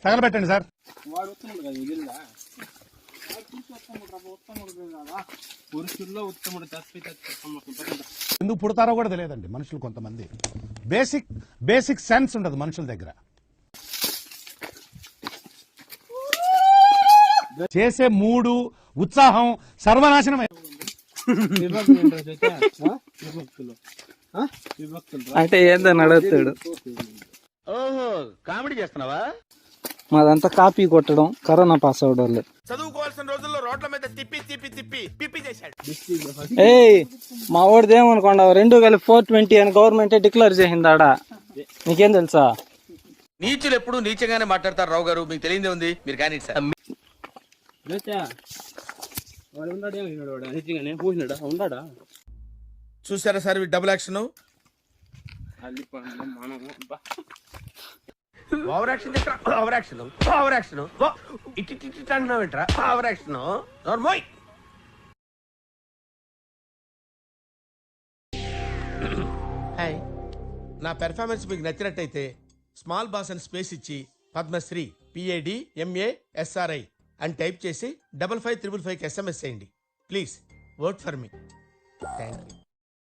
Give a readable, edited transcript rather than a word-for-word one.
తగలబెట్టండి sir. వాడు ఉత్తముడు కదా ఇదిల్లా ఉత్తముడు కదా పురుషుల్లో ఉత్తముడు ఎందుకు పుడతారో కూడా తెలియదండి మనుషులు. కొంతమంది బేసిక్ సెన్స్ ఉండదు మనుషుల దగ్గర. చేసే మూడు ఉత్సాహం సర్వనాశనం. అంటే ఏందని అడుగుతాడు. ఓహో కామెడీ చేస్తున్నావా? మాదంతా కాపీ కొట్టడం, కరోనా పాస్ అవడం. చదువుకోవాల్సిన రోజుల్లో రోడ్ల మీద తిప్పి తిప్పి తిప్పి పిప్పి చేశాడు. ఏయ్ మా వాడిది ఏమనుకోండావు, 2 కలిపి 420 అని గవర్నమెంట్ డిక్లేర్ చేసిందాడా. నీకేం తెలుసా? నీచులు ఎప్పుడు నీచంగానే మాట్లాడతారు రావు గారు, మీకు తెలియదే ఉంది. మీరు కానీ సార్ చూసారా sir double action. Over action over action over action ఇటు అంటున్నావు ఏంట్రా ఓవర్ యాక్షన్ నోర్మోయ్. హాయ్, నా పెర్ఫార్మెన్స్ మీకు నచ్చినట్టయితే స్మాల్ బాస్ అని స్పేస్ ఇచ్చి పద్మశ్రీ PADMASRI అని టైప్ చేసి 5555 SMS చేయండి. Please vote for me. Thank you.